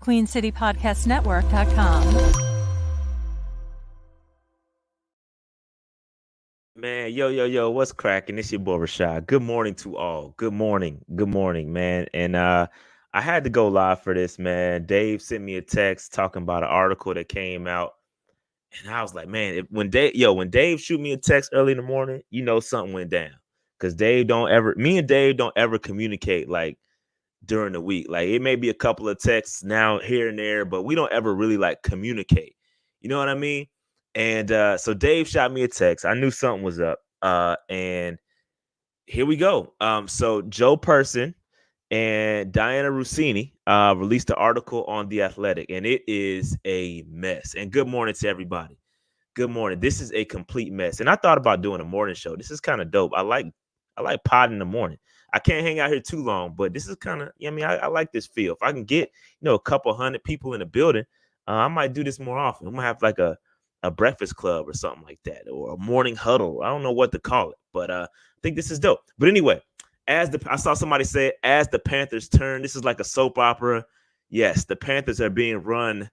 QueenCityPodcastNetwork.com. Man, yo, what's cracking? It's your boy Rashad. Good morning to all. Good morning, man. And I had to go live for this, man. Dave sent me a text talking about an article that came out, and I was like, man, when Dave shoot me a text early in the morning, you know something went down. Cause me and Dave don't ever communicate like during the week. Like it may be a couple of texts now here and there, but we don't ever really like communicate. You know what I mean? And so Dave shot me a text. I knew something was up. And here we go. So Joe Person and Diana Rossini released an article on The Athletic, and it is a mess. And good morning to everybody. Good morning. This is a complete mess. And I thought about doing a morning show. This is kind of dope. I like pod in the morning. I can't hang out here too long, but this is kind of, I like this feel. If I can get, a couple hundred people in the building, I might do this more often. I'm gonna have like a breakfast club or something like that, or a morning huddle. I don't know what to call it, but I think this is dope. But anyway, I saw somebody say, as the Panthers turn, this is like a soap opera. Yes, the Panthers are being run,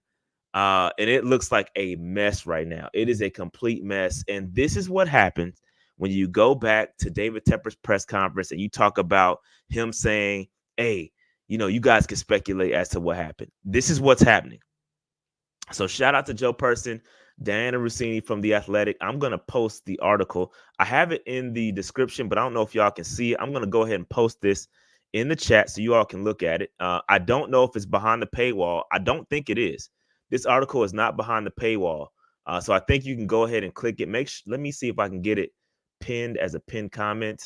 and it looks like a mess right now. It is a complete mess, and this is what happens when you go back to David Tepper's press conference and you talk about him saying, hey, you guys can speculate as to what happened. This is what's happening. So shout out to Joe Person, Diana Rossini from The Athletic. I'm going to post the article. I have it in the description, but I don't know if y'all can see it. I'm going to go ahead and post this in the chat so you all can look at it. I don't know if it's behind the paywall. I don't think it is. This article is not behind the paywall. So I think you can go ahead and click it. Let me see if I can get it pinned as a pinned comment.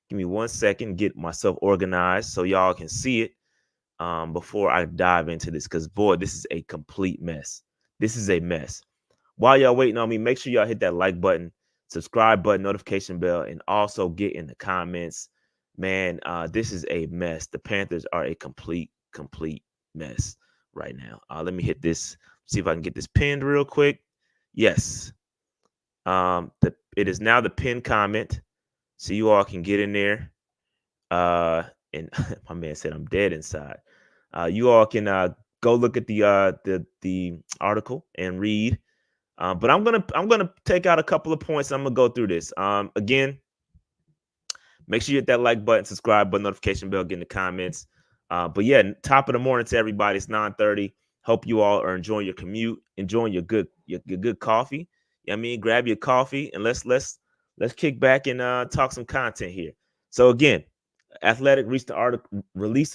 Give me 1 second, get myself organized so y'all can see it before I dive into this, because boy, this is a complete mess. This is a mess. While y'all waiting on me, make sure y'all hit that like button, subscribe button, notification bell, and also get in the comments. Man, this is a mess. The Panthers are a complete mess right now. Let me hit this, see if I can get this pinned real quick. Yes. It is now the pinned comment, so you all can get in there. And my man said I'm dead inside. You all can go look at the article and read. But I'm gonna take out a couple of points. I'm gonna go through this. Again, make sure you hit that like button, subscribe button, notification bell, get in the comments. But yeah, top of the morning to everybody. It's 9:30. Hope you all are enjoying your commute, enjoying your good coffee. Grab your coffee and let's kick back and talk some content here. So again, Athletic released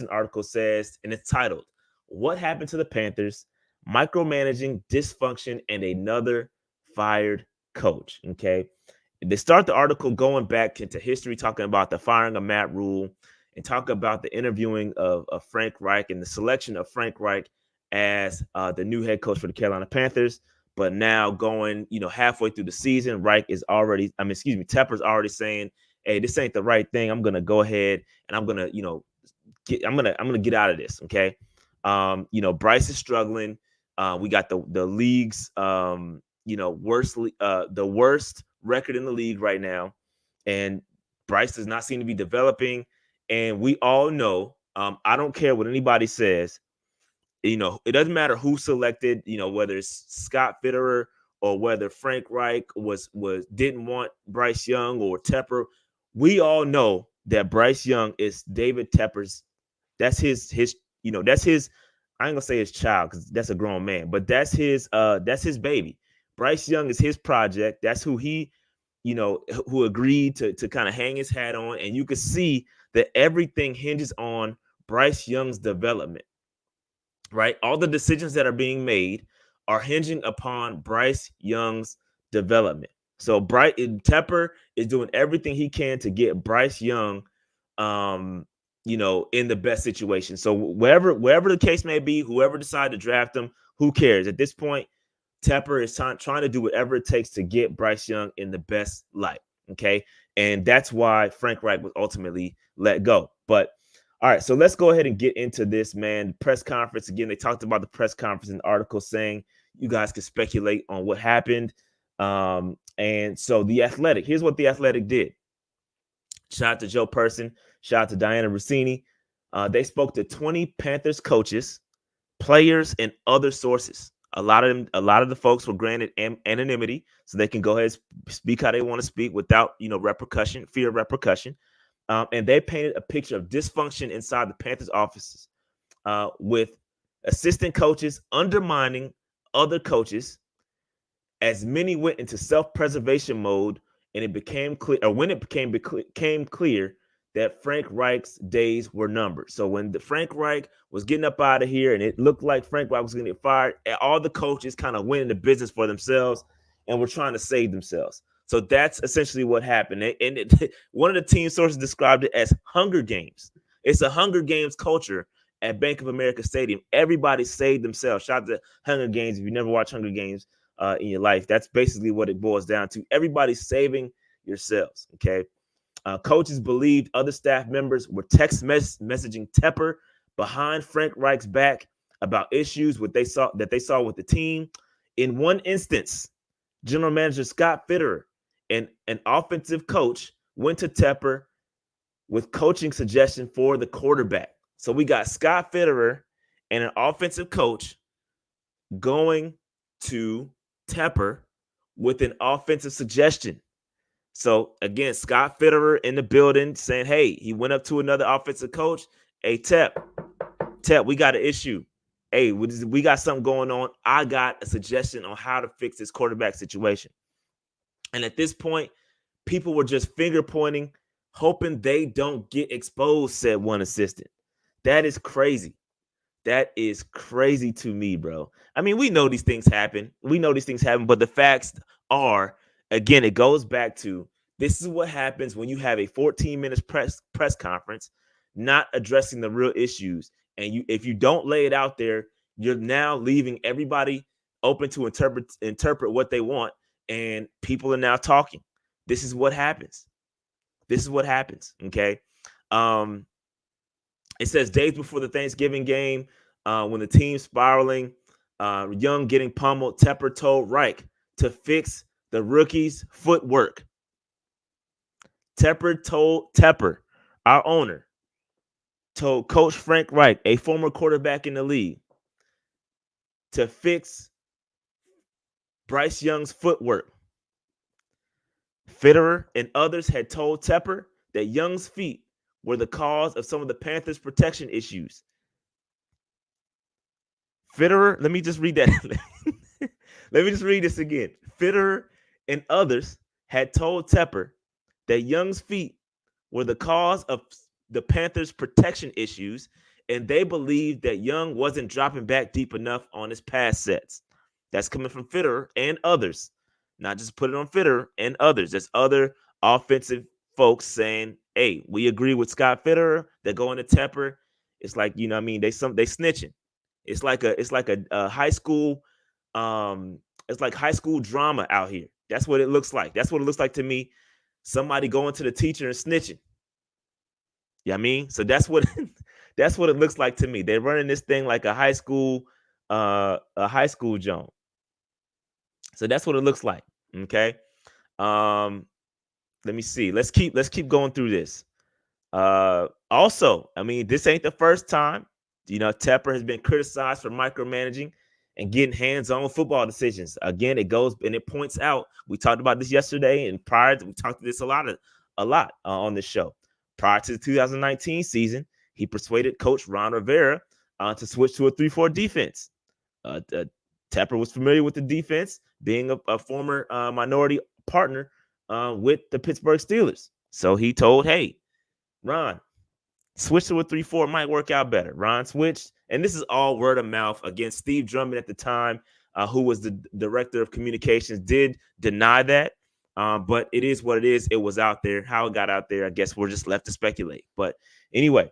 an article says, and it's titled, "What Happened to the Panthers? Micromanaging, Dysfunction, and Another Fired Coach." Okay. They start the article going back into history, talking about the firing of Matt Rule and talk about the interviewing of Frank Reich and the selection of Frank Reich as the new head coach for the Carolina Panthers. But now going, halfway through the season, Tepper's already saying, hey, this ain't the right thing. I'm gonna go ahead and I'm gonna get out of this. Okay. Bryce is struggling. We got the league's the worst record in the league right now, and Bryce does not seem to be developing. And we all know, I don't care what anybody says, it doesn't matter who selected, whether it's Scott Fitterer or whether Frank Reich didn't want Bryce Young or Tepper. We all know that Bryce Young is David Tepper's. That's his. That's his. I ain't gonna say his child because that's a grown man, but that's his baby. Bryce Young is his project. That's who he, who agreed to kind of hang his hat on. And you can see that everything hinges on Bryce Young's development, right? All the decisions that are being made are hinging upon Bryce Young's development. So Tepper is doing everything he can to get Bryce Young, in the best situation. So wherever the case may be, whoever decided to draft him, who cares? At this point, Tepper is trying to do whatever it takes to get Bryce Young in the best light. Okay. And that's why Frank Reich was ultimately let go. But all right, so let's go ahead and get into this, man. Press conference. Again, they talked about the press conference in the article saying you guys can speculate on what happened. And so The Athletic, here's what The Athletic did. Shout out to Joe Person. Shout out to Diana Rossini. They spoke to 20 Panthers coaches players, and other sources. A lot of the folks were granted anonymity, so they can go ahead and speak how they want to speak without, repercussion, fear of repercussion. And they painted a picture of dysfunction inside the Panthers offices, with assistant coaches undermining other coaches, as many went into self-preservation mode, and it became clear, or when it became clear that Frank Reich's days were numbered. So when the Frank Reich was getting up out of here, and it looked like Frank Reich was going to get fired, all the coaches kind of went into business for themselves and were trying to save themselves. So that's essentially what happened. One of the team sources described it as Hunger Games. It's a Hunger Games culture at Bank of America Stadium. Everybody saved themselves. Shout out to Hunger Games. If you never watched Hunger Games in your life, that's basically what it boils down to. Everybody's saving yourselves. Okay. Coaches believed other staff members were messaging Tepper behind Frank Reich's back about issues that they saw with the team. In one instance, General Manager Scott Fitterer and an offensive coach went to Tepper with coaching suggestion for the quarterback. So we got Scott Fitterer and an offensive coach going to Tepper with an offensive suggestion. So again, Scott Fitterer in the building saying, hey, he went up to another offensive coach. Hey, Tep, we got an issue. Hey, we got something going on. I got a suggestion on how to fix this quarterback situation. And at this point, people were just finger pointing, hoping they don't get exposed, said one assistant. That is crazy. That is crazy to me, bro. I mean, we know these things happen. But the facts are, again, it goes back to, this is what happens when you have a 14-minute press conference, not addressing the real issues. And if you don't lay it out there, you're now leaving everybody open to interpret what they want, and people are now talking. This is what happens. Okay. It says days before the Thanksgiving game, when the team's spiraling, Young getting pummeled, Tepper told Reich to fix the rookie's footwork. Tepper, our owner, told Coach Frank Reich, a former quarterback in the league, to fix Bryce Young's footwork. Fitterer and others had told Tepper that Young's feet were the cause of some of the Panthers' protection issues. Fitterer, let me just read that. Let me just read this again. Fitterer and others had told Tepper that Young's feet were the cause of the Panthers' protection issues, and they believed that Young wasn't dropping back deep enough on his pass sets. That's coming from Fitterer and others. Not just put it on Fitterer and others. There's other offensive folks saying, hey, we agree with Scott Fitterer. They're going to Tepper. It's like, you know what I mean? They snitching. It's like a high school, it's like high school drama out here. That's what it looks like. That's what it looks like to me. Somebody going to the teacher and snitching. You know what I mean? So that's what it looks like to me. They're running this thing like a high school zone. So that's what it looks like. Okay. Let me see. Let's keep going through this. Also, I mean, this ain't the first time. Tepper has been criticized for micromanaging and getting hands-on football decisions. Again, it goes and it points out. We talked about this yesterday, and we talked to this a lot on this show. Prior to the 2019 season, he persuaded Coach Ron Rivera to switch to a 3-4 defense. Tepper was familiar with the defense, being a former minority partner with the Pittsburgh Steelers. So he told, hey, Ron, switch to a 3-4 might work out better. Ron switched, and this is all word of mouth. Again, Steve Drummond at the time, who was the director of communications, did deny that. But it is what it is. It was out there. How it got out there, I guess we're just left to speculate. But anyway,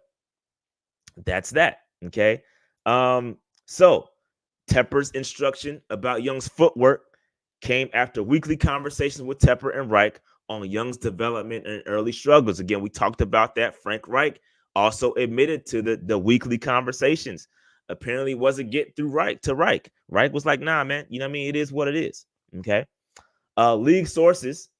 that's that. Okay. So Tepper's instruction about Young's footwork came after weekly conversations with Tepper and Reich on Young's development and early struggles. Again, we talked about that. Frank Reich also admitted to the weekly conversations. Apparently wasn't getting through Reich. Reich was like, nah, man, you know what I mean? It is what it is. Okay. League sources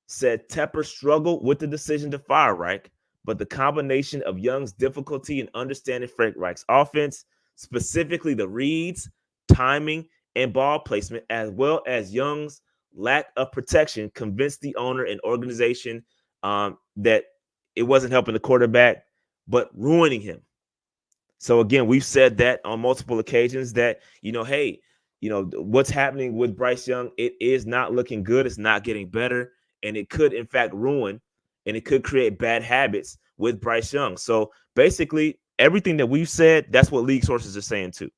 said Tepper struggled with the decision to fire Reich, but the combination of Young's difficulty in understanding Frank Reich's offense, specifically the reads, timing, and ball placement, as well as Young's lack of protection, convinced the owner and organization that it wasn't helping the quarterback, but ruining him. So again, we've said that on multiple occasions that, hey, what's happening with Bryce Young, it is not looking good. It's not getting better. And it could, in fact, ruin and it could create bad habits with Bryce Young. So basically, everything that we've said, that's what league sources are saying too.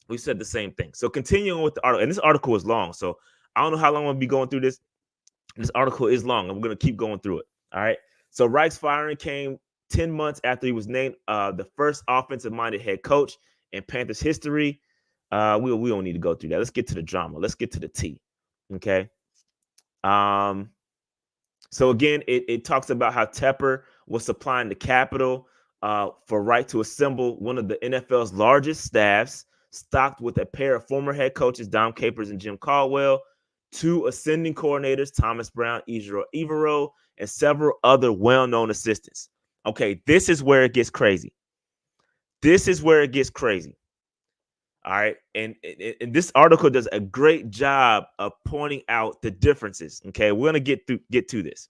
We said the same thing. So continuing with the article, and this article is long. So I don't know how long I'm going to be going through this. This article is long. I'm going to keep going through it. All right. So Reich's firing came 10 months after he was named the first offensive-minded head coach in Panthers history. We don't need to go through that. Let's get to the drama. Let's get to the tea. Okay. So again, it talks about how Tepper was supplying the capital for Reich to assemble one of the NFL's largest staffs, stocked with a pair of former head coaches, Dom Capers and Jim Caldwell, two ascending coordinators, Thomas Brown, Evero, and several other well-known assistants. Okay, this is where it gets crazy. This is where it gets crazy. All right, and this article does a great job of pointing out the differences. Okay, we're gonna get to this.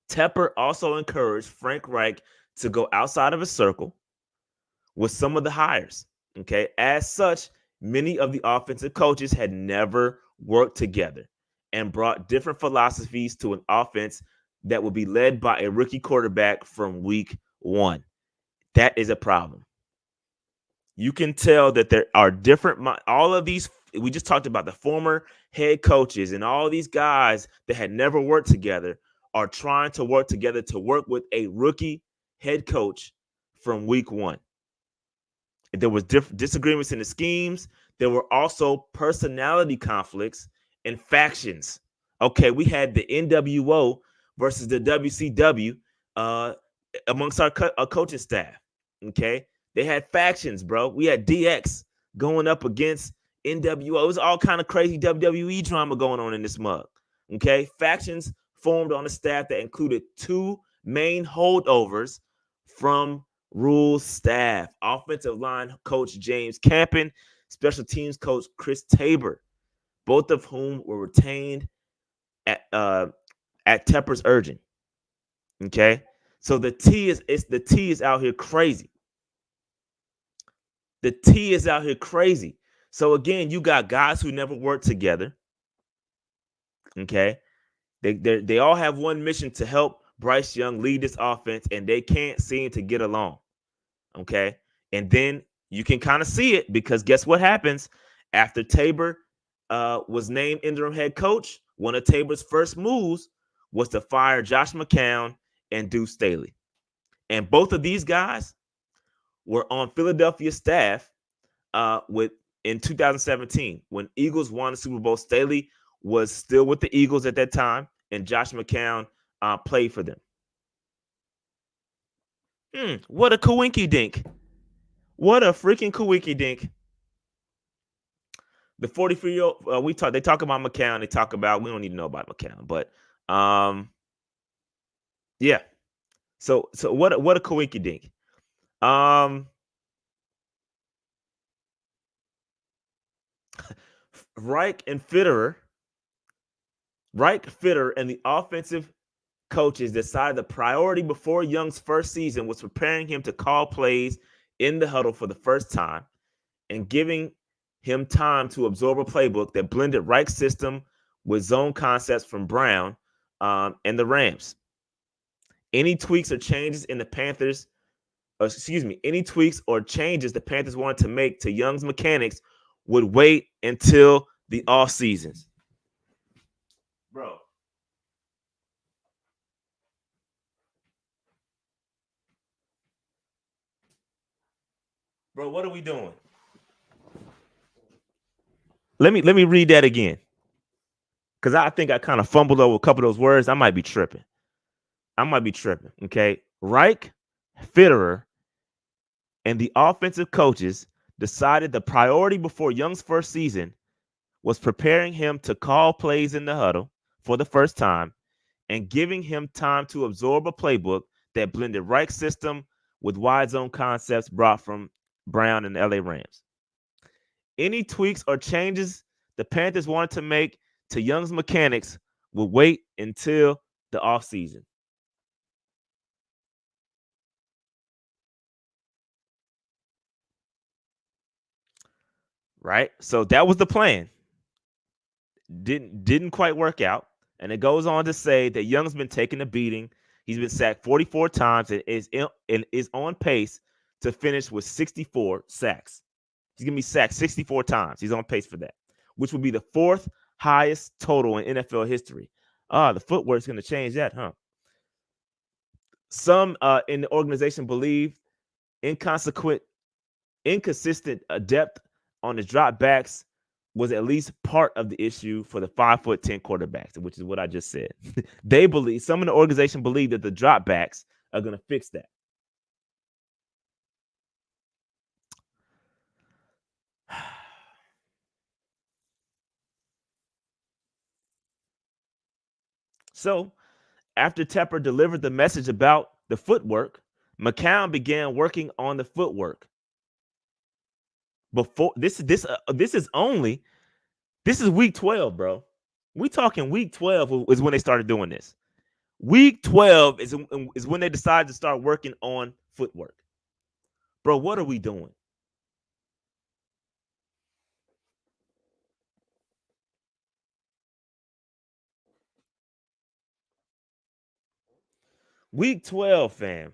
Tepper also encouraged Frank Reich to go outside of his circle with some of the hires. Okay, as such, many of the offensive coaches had never worked together and brought different philosophies to an offense that would be led by a rookie quarterback from week one. That is a problem. You can tell that there are different, all of these, we just talked about the former head coaches and all these guys that had never worked together are trying to work together to work with a rookie head coach from week one. There was disagreements in the schemes. There were also personality conflicts and factions. Okay, we had the NWO versus the WCW amongst our coaching staff. Okay, they had factions, bro. We had DX going up against NWO. It was all kind of crazy WWE drama going on in this mug. Okay, factions formed on the staff that included two main holdovers from Rule's staff: offensive line coach James Campen, special teams coach Chris Tabor, both of whom were retained at Tepper's urging. Okay, so the T is out here crazy. The T is out here crazy. So again, you got guys who never worked together. Okay, they all have one mission: to help Bryce Young lead this offense, and they can't seem to get along. Okay, and then you can kind of see it, because guess what happens after Tabor was named interim head coach? One of Tabor's first moves was to fire Josh McCown and Deuce Staley, and both of these guys were on Philadelphia staff in 2017 when Eagles won the Super Bowl. Staley was still with the Eagles at that time, and Josh McCown played for them. What a coinky dink. What a freaking coinky dink. The 43-year-old, they talk about McCown. They talk about, we don't need to know about McCown, but yeah. So what a coinky dink. Reich, Fitterer, and the offensive coaches decided the priority before Young's first season was preparing him to call plays in the huddle for the first time and giving him time to absorb a playbook that blended Reich's system with zone concepts from Brown and the Rams. Any tweaks or changes the Panthers wanted to make to Young's mechanics would wait until the off seasons. Bro. Bro, what are we doing? Let me read that again, because I think I kind of fumbled over a couple of those words. I might be tripping. Okay. Reich, Fitterer, and the offensive coaches decided the priority before Young's first season was preparing him to call plays in the huddle for the first time and giving him time to absorb a playbook that blended Reich's system with wide zone concepts brought from Brown and the LA Rams. Any tweaks or changes the Panthers wanted to make to Young's mechanics will wait until the offseason. Right? So that was the plan. Didn't quite work out. And it goes on to say that Young's been taking a beating. He's been sacked 44 times and is on pace to finish with 64 sacks. He's going to be sacked 64 times. He's on pace for that, which would be the fourth highest total in NFL history. The footwork's going to change that, huh? Some in the organization believe inconsistent depth on the drop backs was at least part of the issue for the 5'10" quarterbacks, which is what I just said. They believe, some in the organization believe that the drop backs are going to fix that. So after Tepper delivered the message about the footwork, McCown began working on the footwork. Before this is week 12, bro. We talking week 12 is when they started doing this. Week 12 is when they decided to start working on footwork. Bro, what are we doing? Week 12, fam.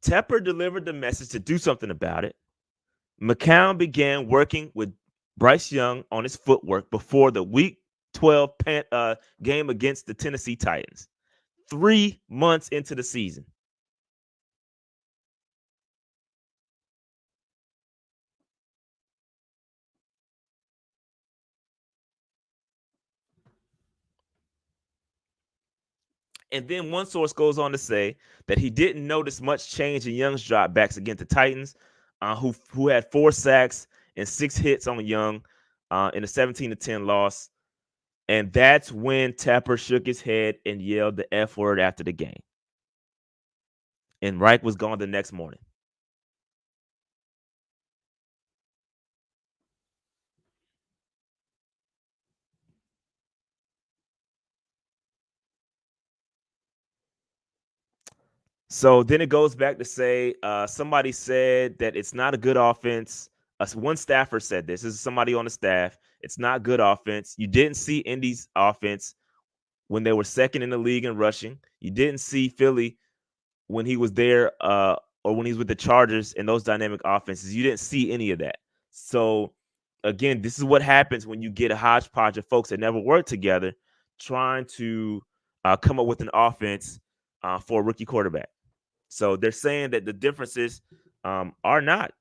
Tepper delivered the message to do something about it. McCown began working with Bryce Young on his footwork before the Week 12 game against the Tennessee Titans. 3 months into the season. And then one source goes on to say that he didn't notice much change in Young's dropbacks against the Titans, who had 4 sacks and 6 hits on Young in a 17-10 loss. And that's when Tepper shook his head and yelled the F word after the game. And Reich was gone the next morning. So then it goes back to say somebody said that it's not a good offense. One staffer said this. This is somebody on the staff. It's not good offense. You didn't see Indy's offense when they were second in the league in rushing. You didn't see Philly when he was there or when he was with the Chargers in those dynamic offenses. You didn't see any of that. So, again, this is what happens when you get a hodgepodge of folks that never worked together trying to come up with an offense for a rookie quarterback. So they're saying that the differences are not,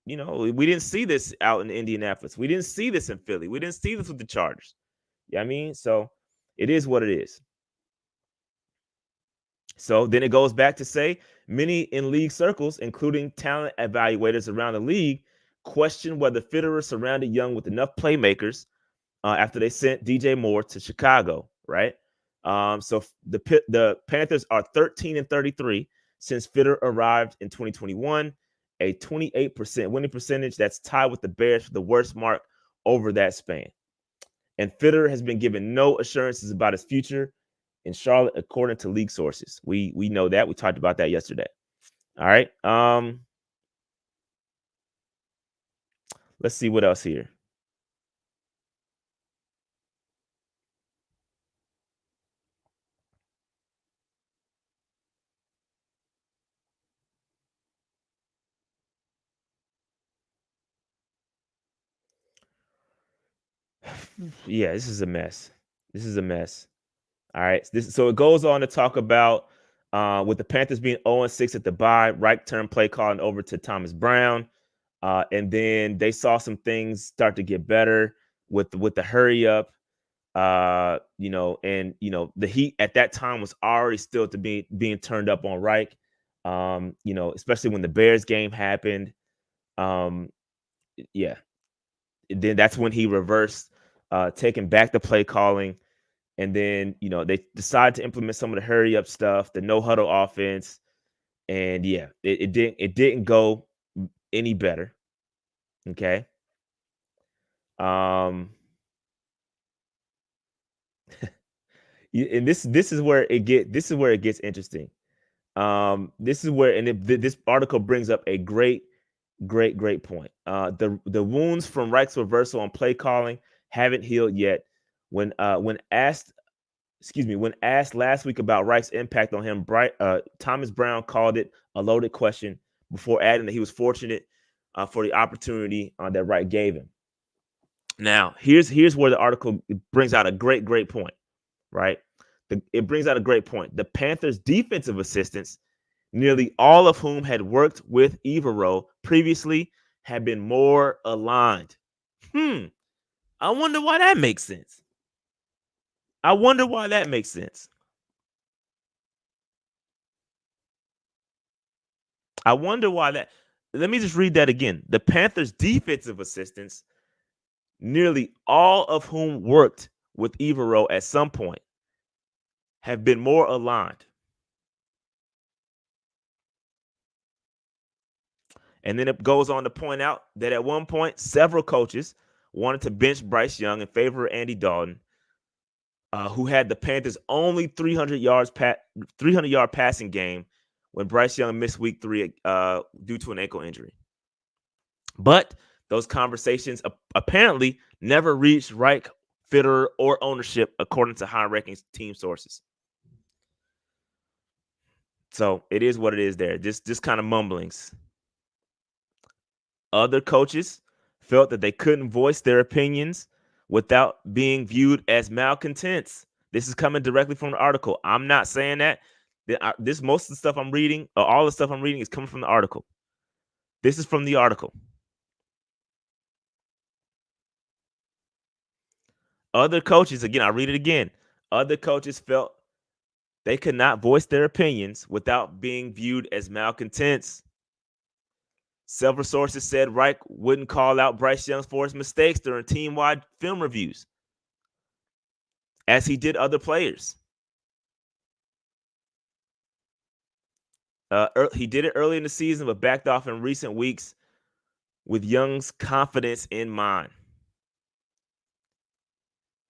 we didn't see this out in Indianapolis. We didn't see this in Philly. We didn't see this with the Chargers. Yeah, I mean, so it is what it is. So then it goes back to say many in league circles, including talent evaluators around the league, question whether Fitterer surrounded Young with enough playmakers after they sent DJ Moore to Chicago, right? So the Panthers are 13-33 since Fitterer arrived in 2021, a 28% winning percentage that's tied with the Bears for the worst mark over that span. And Fitterer has been given no assurances about his future in Charlotte, according to league sources. We know that. We talked about that yesterday. All right. Let's see what else here. Yeah, this is a mess. This is a mess. All right. So it goes on to talk about with the Panthers being 0-6 at the bye, Reich turned play calling over to Thomas Brown. And then they saw some things start to get better with the hurry up. The heat at that time was already still to be being turned up on Reich. Especially when the Bears game happened. Yeah. Then that's when he reversed, taking back the play calling And then, they decided to implement some of the hurry up stuff, the no huddle offense. And yeah, it didn't go any better. Okay. Um, and this is where it gets interesting. This is where, and this article brings up a great point. The wounds from Reich's reversal on play calling haven't healed yet. When asked last week about Reich's impact on him, Thomas Brown called it a loaded question before adding that he was fortunate for the opportunity that Reich gave him. Now, here's where the article brings out a great point, right? It brings out a great point. The Panthers' defensive assistants, nearly all of whom had worked with Evero previously, have been more aligned. I wonder why that makes sense. I wonder why that makes sense. I wonder why that. Let me just read that again. The Panthers' defensive assistants, nearly all of whom worked with Evero at some point, have been more aligned. And then it goes on to point out that at one point, several coaches wanted to bench Bryce Young in favor of Andy Dalton, who had the Panthers' only 300-yard passing game when Bryce Young missed Week 3 due to an ankle injury. But those conversations apparently never reached Reich, Fitterer, or ownership, according to high-ranking team sources. So it is what it is there. Just kind of mumblings. Other coaches felt that they couldn't voice their opinions without being viewed as malcontents. This is coming directly from the article. I'm not saying that. This most of the stuff I'm reading, or all the stuff I'm reading, is coming from the article. This is from the article. Other coaches, again, I read it again. Other coaches felt they could not voice their opinions without being viewed as malcontents. Several sources said Reich wouldn't call out Bryce Young for his mistakes during team-wide film reviews, as he did other players. He did it early in the season, but backed off in recent weeks with Young's confidence in mind.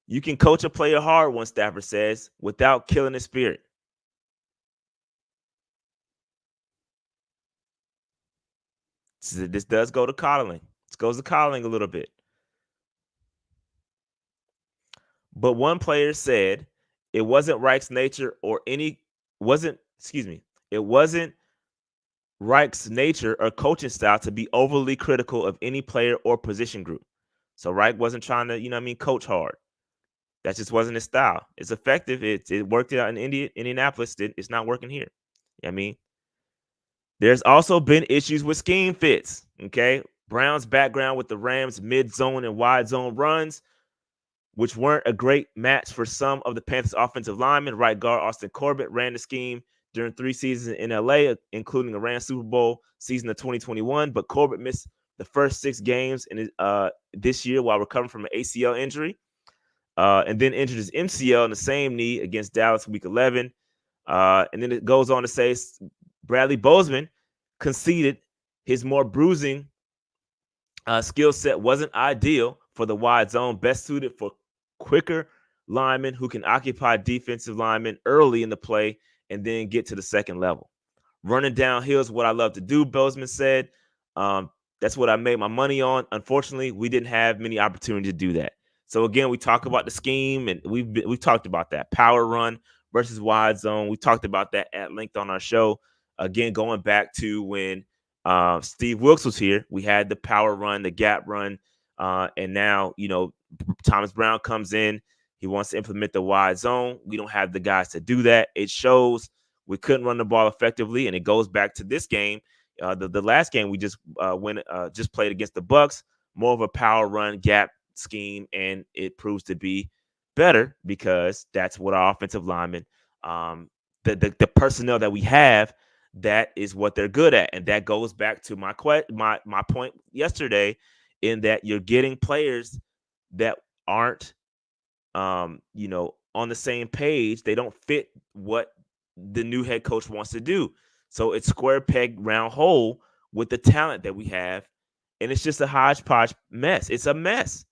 You can coach a player hard, one staffer says, without killing his spirit. This does go to coddling. This goes to coddling a little bit. But one player said it wasn't Reich's nature it wasn't Reich's nature or coaching style to be overly critical of any player or position group. So Reich wasn't trying to, coach hard. That just wasn't his style. It's effective. It worked out in Indianapolis. It's not working here. There's also been issues with scheme fits. Okay. Brown's background with the Rams mid-zone and wide zone runs, which weren't a great match for some of the Panthers' offensive linemen. Right guard Austin Corbett ran the scheme during 3 seasons in LA, including the Rams Super Bowl season of 2021. But Corbett missed the first 6 games in this year while recovering from an ACL injury, and then injured his MCL in the same knee against Dallas Week 11. And then it goes on to say Bradley Bozeman conceded his more bruising skill set wasn't ideal for the wide zone, best suited for quicker linemen who can occupy defensive linemen early in the play and then get to the second level. Running downhill is what I love to do, Bozeman said. That's what I made my money on. Unfortunately, we didn't have many opportunities to do that. So again, we talk about the scheme, and we've talked about that power run versus wide zone. We talked about that at length on our show. Again, going back to when Steve Wilkes was here, we had the power run, the gap run, and now Thomas Brown comes in. He wants to implement the wide zone. We don't have the guys to do that. It shows we couldn't run the ball effectively, and it goes back to this game. The last game we just played against the Bucks, more of a power run gap scheme, and it proves to be better because that's what our offensive linemen, the personnel that we have, that is what they're good at. And that goes back to my point yesterday, in that you're getting players that aren't on the same page. They don't fit what the new head coach wants to do. So it's square peg, round hole with the talent that we have. And it's just a hodgepodge mess. It's a mess.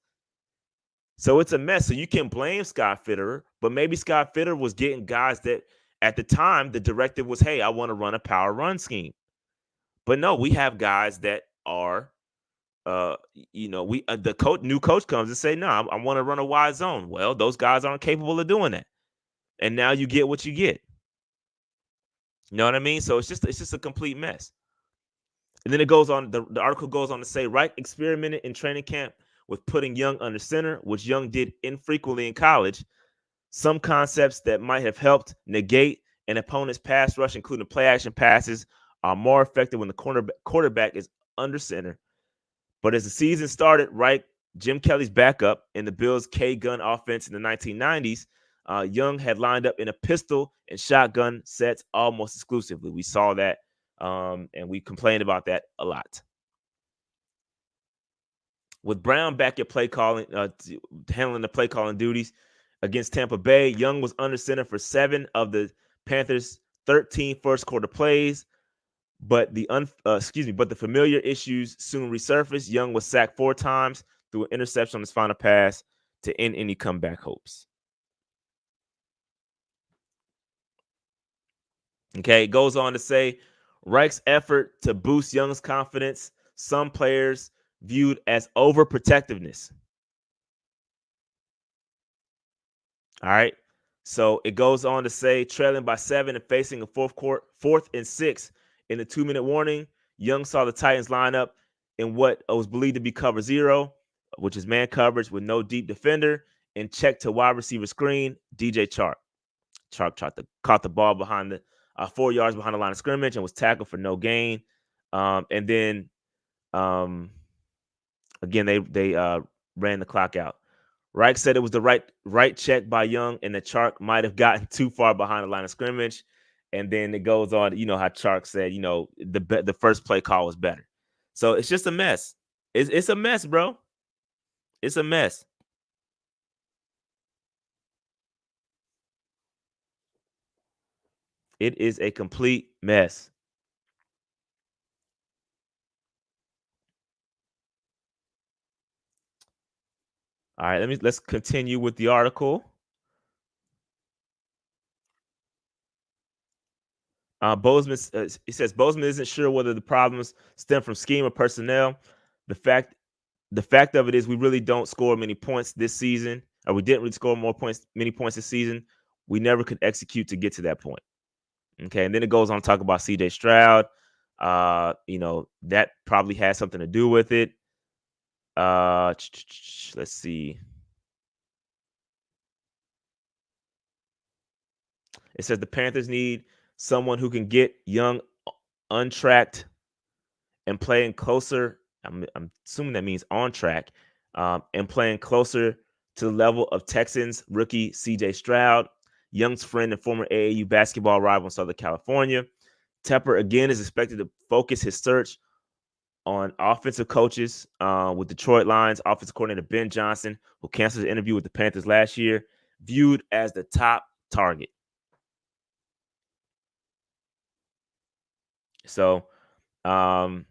So it's a mess. So you can blame Scott Fitterer, but maybe Scott Fitterer was getting guys that at the time the directive was, hey, I want to run a power run scheme. But no, we have guys that are we the new coach comes and say, no, I want to run a wide zone. Well, those guys aren't capable of doing that. And now you get what you get. You know what I mean? So it's just a complete mess. And then it goes on, the article goes on to say Reich experimented in training camp with putting Young under center, which Young did infrequently in college. Some concepts that might have helped negate an opponent's pass rush, including play action passes, are more effective when the quarterback is under center. But as the season started, Reich, Jim Kelly's backup in the Bills' K-gun offense in the 1990s, Young had lined up in a pistol and shotgun sets almost exclusively. We saw that, and we complained about that a lot. With Brown back at play calling, handling the play calling duties against Tampa Bay, Young was under center for 7 of the Panthers' 13 first quarter plays. But the familiar issues soon resurfaced. Young was sacked 4 times through an interception on his final pass to end any comeback hopes. Okay, it goes on to say Reich's effort to boost Young's confidence, some players viewed as overprotectiveness. All right. So it goes on to say trailing by 7 and facing a fourth and 6 in the 2-minute warning, Young saw the Titans line up in what was believed to be cover 0, which is man coverage with no deep defender, and checked to wide receiver screen, DJ Chark. Chark caught the ball behind the 4 yards behind the line of scrimmage and was tackled for no gain. And then again, they ran the clock out. Reich said it was the right check by Young, and that Chark might have gotten too far behind the line of scrimmage. And then it goes on, how Chark said, the first play call was better. So it's just a mess. It's a mess, bro. It's a mess. It is a complete mess. All right, let's continue with the article. Bozeman, he says Bozeman isn't sure whether the problems stem from scheme or personnel. The fact of it is we really don't score many points this season, or we didn't really score many points this season. We never could execute to get to that point. Okay, and then it goes on to talk about CJ Stroud. That probably has something to do with it. Let's see. It says the Panthers need someone who can get Young untracked and playing closer. I'm assuming that means on track, and playing closer to the level of Texans rookie CJ Stroud, Young's friend and former AAU basketball rival in Southern California. Tepper again is expected to focus his search on offensive coaches with Detroit Lions offensive coordinator Ben Johnson, who canceled his interview with the Panthers last year, viewed as the top target. So, and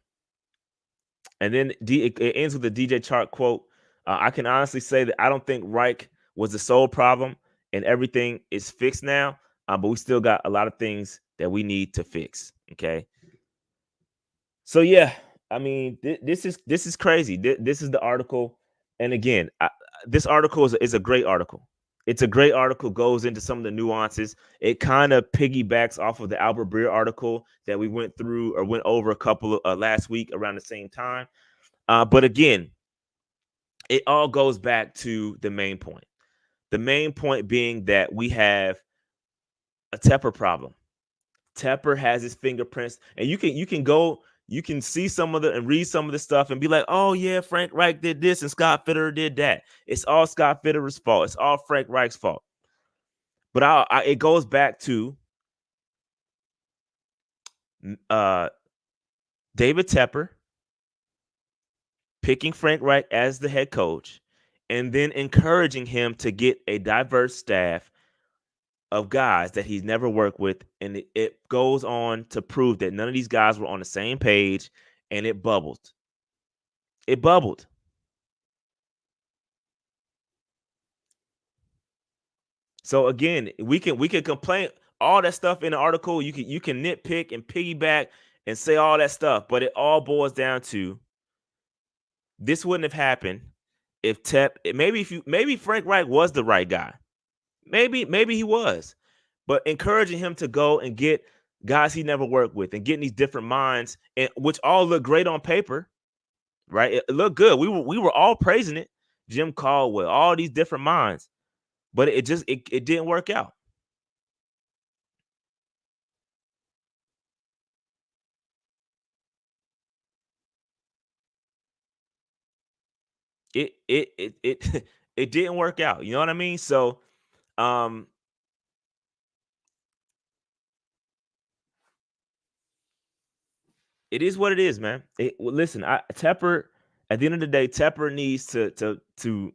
then it ends with the DJ Chark quote. I can honestly say that I don't think Reich was the sole problem and everything is fixed now, but we still got a lot of things that we need to fix. Okay. So, yeah, I mean, this is crazy. This is the article. And again, this article is a great article. It's a great article, goes into some of the nuances. It kind of piggybacks off of the Albert Breer article that we went over a couple of last week around the same time. But again, it all goes back to the main point. The main point being that we have a Tepper problem. Tepper has his fingerprints, and you can see some of and read some of the stuff and be like, oh yeah, Frank Reich did this and Scott Fitterer did that. It's all Scott Fitterer's fault. It's all Frank Reich's fault. But it goes back to David Tepper picking Frank Reich as the head coach and then encouraging him to get a diverse staff of guys that he's never worked with, and it goes on to prove that none of these guys were on the same page, and it bubbled. It bubbled. So again, we can complain all that stuff in the article. You can nitpick and piggyback and say all that stuff, but it all boils down to this wouldn't have happened if maybe Frank Reich was the right guy. Maybe he was. But encouraging him to go and get guys he never worked with and getting these different minds, and which all look great on paper, right? It looked good. We were all praising it. Jim Caldwell, all these different minds, but it didn't work out. It it didn't work out. You know what I mean? So um it is what it is, man. Listen, Tepper. At the end of the day, Tepper needs to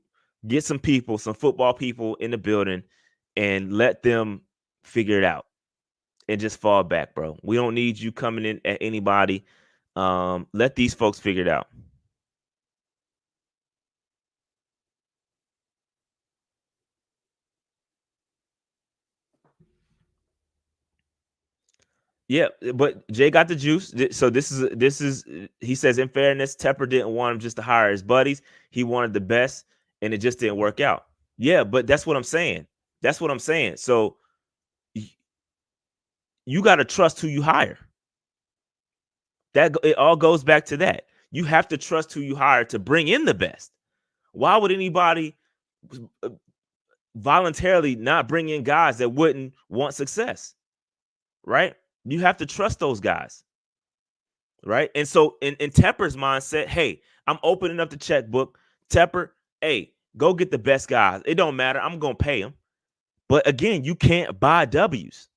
get some people, some football people in the building, and let them figure it out and just fall back, bro. We don't need you coming in at anybody. Let these folks figure it out. Yeah, but Jay got the juice. So this is he says in fairness, Tepper didn't want him just to hire his buddies. He wanted the best, and it just didn't work out. Yeah, but that's what I'm saying. That's what I'm saying. So you got to trust who you hire. That it all goes back to that. You have to trust who you hire to bring in the best. Why would anybody uh, voluntarily not bring in guys that wouldn't want success? Right? You have to trust those guys. Right? And so in Tepper's mindset, hey, I'm opening up the checkbook. Tepper, hey, go get the best guys. It don't matter. I'm gonna pay them. But again, you can't buy W's.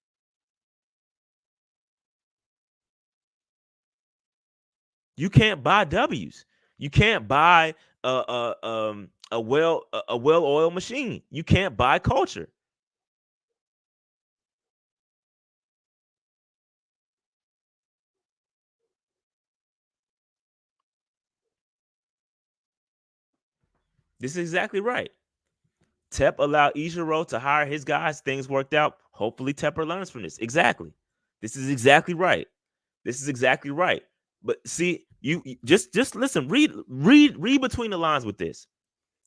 You can't buy W's. You can't buy a well-oiled machine. You can't buy culture. This is exactly right. Tep allowed Ijiro to hire his guys. Things worked out. Hopefully, Tepper learns from this. Exactly. This is exactly right. This is exactly right. But see, just listen. Read between the lines with this.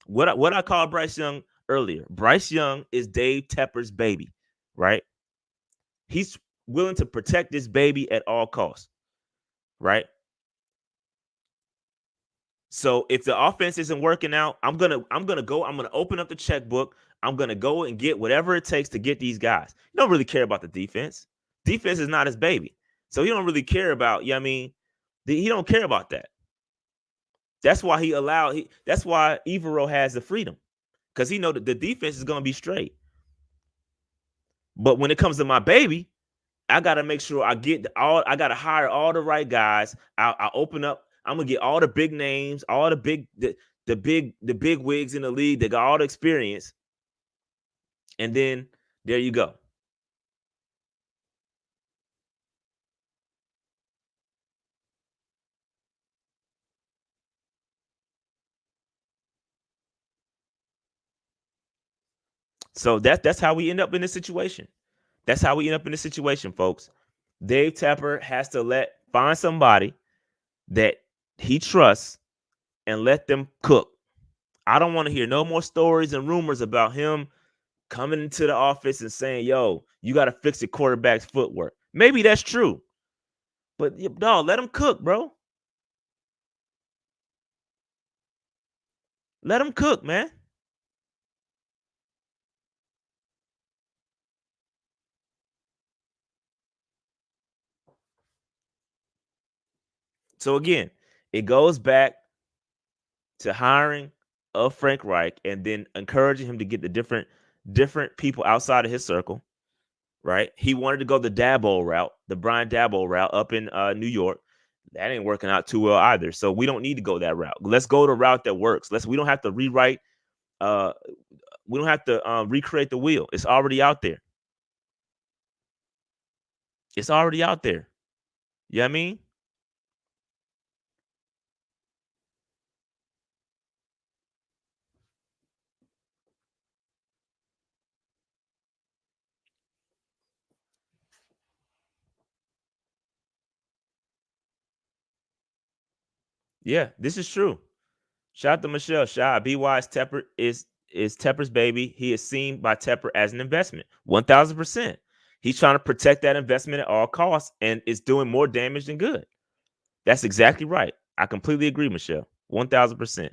What I called Bryce Young earlier. Bryce Young is Dave Tepper's baby, right? He's willing to protect this baby at all costs, right? So if the offense isn't working out, I'm gonna open up the checkbook. I'm gonna go and get whatever it takes to get these guys. You don't really care about the defense. Defense is not his baby. So he don't really care about, you know what I mean? He don't care about that. That's why Evero has the freedom. Because he know that the defense is gonna be straight. But when it comes to my baby, I gotta make sure I gotta hire all the right guys. I open up, I'm gonna get all the big names, all the big wigs in the league that got all the experience. And then there you go. So that's how we end up in this situation. That's how we end up in this situation, folks. Dave Tepper has to find somebody that he trusts and let them cook. I don't want to hear no more stories and rumors about him coming into the office and saying, "Yo, you got to fix your quarterback's footwork." Maybe that's true, but no, let him cook, bro. Let him cook, man. So again, it goes back to hiring of Frank Reich and then encouraging him to get the different people outside of his circle. Right? He wanted to go the Dabo route, the Brian Dabo route up in New York. That ain't working out too well either. So we don't need to go that route. Let's go the route that works. We don't have to rewrite. Uh, we don't have to recreate the wheel. It's already out there. It's already out there. You know what I mean? Yeah, this is true. Shout out to Michelle. Shout out. Be wise. Tepper is Tepper's baby. He is seen by Tepper as an investment. 1000%. He's trying to protect that investment at all costs, and it's doing more damage than good. That's exactly right. I completely agree, Michelle. 1000%.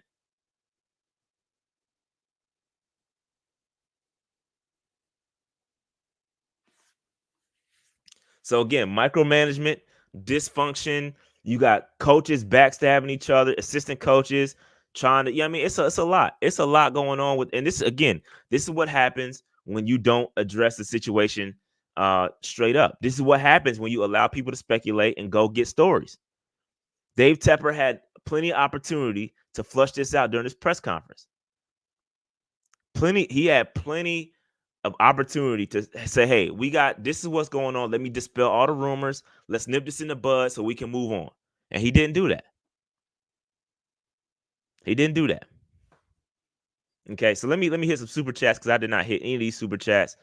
So again, micromanagement, dysfunction. You got coaches backstabbing each other, assistant coaches trying to. Yeah, I mean, it's a lot. It's a lot going on with. And this again, this is what happens when you don't address the situation straight up. This is what happens when you allow people to speculate and go get stories. Dave Tepper had plenty of opportunity to flush this out during his press conference. He had plenty of opportunity to say, hey, we got this is what's going on. Let me dispel all the rumors. Let's nip this in the bud so we can move on. And he didn't do that. He didn't do that. Okay, so let me hit some super chats because I did not hit any of these super chats.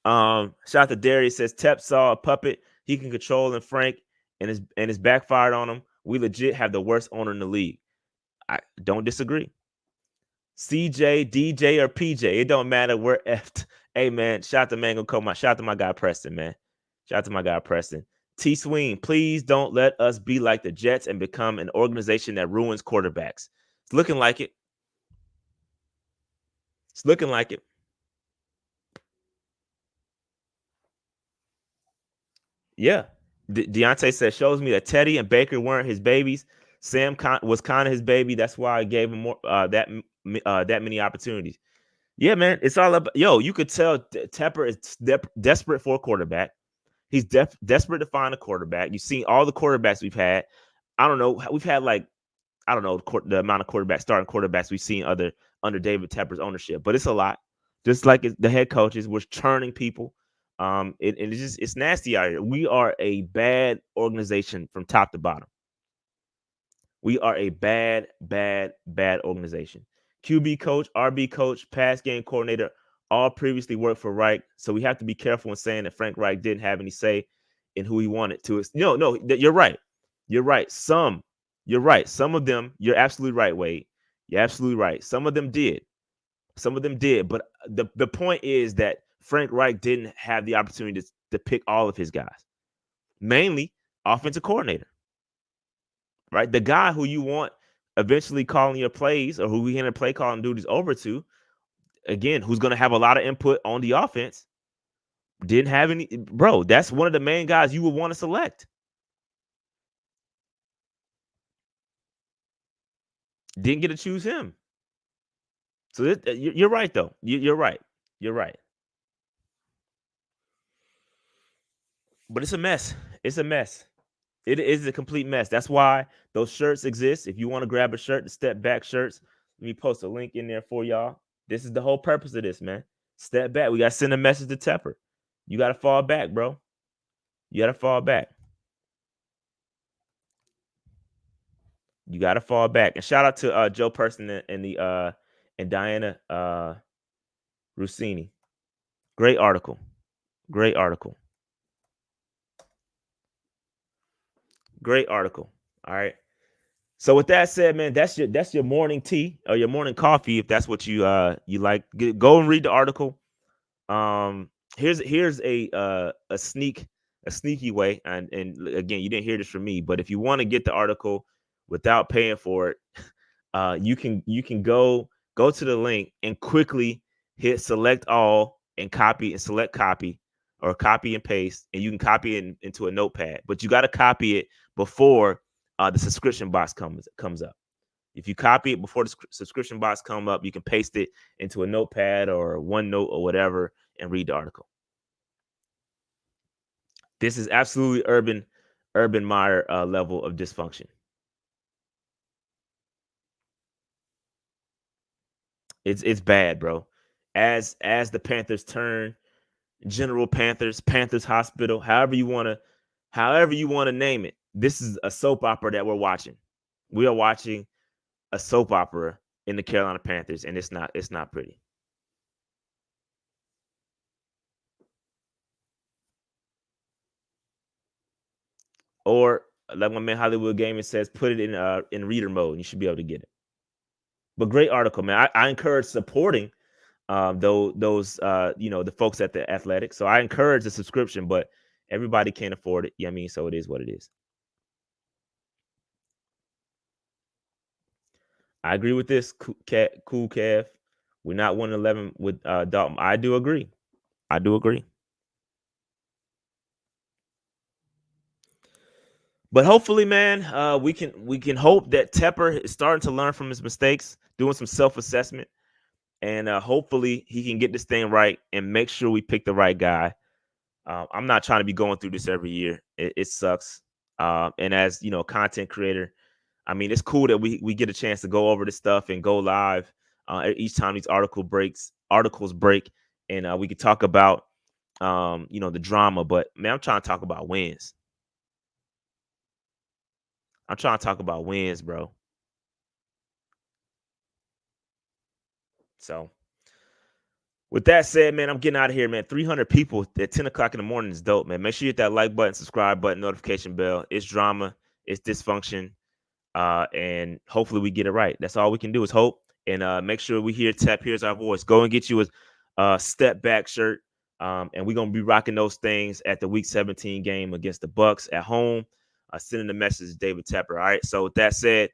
Shout out to Darius says Tep saw a puppet he can control and Frank and his backfired on him. We legit have the worst owner in the league. I don't disagree. CJ, DJ, or PJ. It don't matter. We're effed. Hey, man. Shout out to Mango Coma. Shout out to my guy Preston, man. Shout out to my guy Preston. T Sween, please don't let us be like the Jets and become an organization that ruins quarterbacks. It's looking like it. It's looking like it. Yeah. Deontay says, shows me that Teddy and Baker weren't his babies. Sam was kind of his baby. That's why I gave him more that many opportunities. Yeah, man. It's all about you could tell Tepper is desperate for a quarterback. He's desperate to find a quarterback. You've seen all the quarterbacks we've had. I don't know. We've had like I don't know the amount of starting quarterbacks we've seen under David Tepper's ownership, but it's a lot. Just like the head coaches, we're churning people. It's nasty out here. We are a bad organization from top to bottom. We are a bad, bad, bad organization. QB coach, RB coach, pass game coordinator, all previously worked for Reich. So we have to be careful in saying that Frank Reich didn't have any say in who he wanted to. No, you're right. You're right. You're right. Some of them, you're absolutely right, Wade. You're absolutely right. Some of them did. Some of them did. But the point is that Frank Reich didn't have the opportunity to pick all of his guys, mainly offensive coordinator, right? The guy who you want eventually calling your plays or who we hand a play calling duties over to, again, who's going to have a lot of input on the offense, didn't have any. Bro, that's one of the main guys you would want to select. Didn't get to choose him. So you're right, though. You're right. You're right. But it's a mess. It's a mess. It is a complete mess. That's why those shirts exist. If you want to grab a shirt, the step back shirts, let me post a link in there for y'all. This is the whole purpose of this, man. Step back. We got to send a message to Tepper. You got to fall back, bro. You got to fall back. You got to fall back. And shout out to Joe Person and Diana Rossini. Great article. Great article. Great article. All right. So with that said, man, that's your morning tea or your morning coffee if that's what you like. Go and read the article. Here's a sneaky way, and again, you didn't hear this from me, but if you want to get the article without paying for it, you can go to the link and quickly hit select all and copy and select copy or copy and paste, and you can copy it into a notepad, but you got to copy it before the subscription box comes up. If you copy it before the subscription box come up, you can paste it into a notepad or OneNote or whatever and read the article. This is absolutely Urban Meyer level of dysfunction. It's bad, bro. As the Panthers turn General Panthers, Panthers Hospital, however you want to however you want to name it. This is a soap opera that we're watching. We are watching a soap opera in the Carolina Panthers, and it's not pretty. Or like my man Hollywood Gaming says, put it in reader mode, and you should be able to get it. But great article, man. I encourage supporting those the folks at the Athletic. So I encourage the subscription, but everybody can't afford it. Yeah, I mean, so it is what it is. I agree with this, Cool Kev. We're not 1-11 with Dalton. I do agree. I do agree. But hopefully, man, we can hope that Tepper is starting to learn from his mistakes, doing some self-assessment, and hopefully he can get this thing right and make sure we pick the right guy. I'm not trying to be going through this every year. It sucks. And as you know, content creator, I mean, it's cool that we get a chance to go over this stuff and go live each time these articles break, and we can talk about the drama. But man, I'm trying to talk about wins. I'm trying to talk about wins, bro. So with that said, man, I'm getting out of here, man. 300 people at 10 o'clock in the morning is dope, man. Make sure you hit that like button, subscribe button, notification bell. It's drama, it's dysfunction, and hopefully we get it right. That's all we can do is hope, and make sure we hear Tep hears our voice. Go and get you a step back shirt, and we're gonna be rocking those things at the Week 17 game against the Bucks at home. Sending the message to David Tepper. All right. So with that said,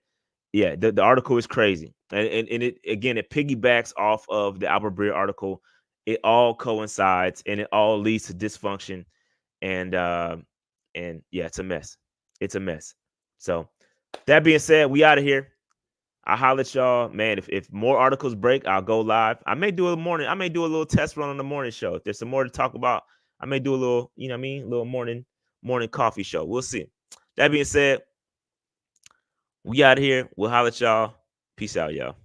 yeah, the article is crazy, and it again it piggybacks off of the Albert Breer article. It all coincides, and it all leads to dysfunction, and yeah, it's a mess. It's a mess. So that being said, we out of here. I'll holler at y'all, man. If more articles break, I'll go live. I may do a little test run on the morning show. If there's some more to talk about, I may do a little, you know what I mean, a little morning coffee show. We'll see. That being said, we out of here. We'll holler at y'all. Peace out, y'all.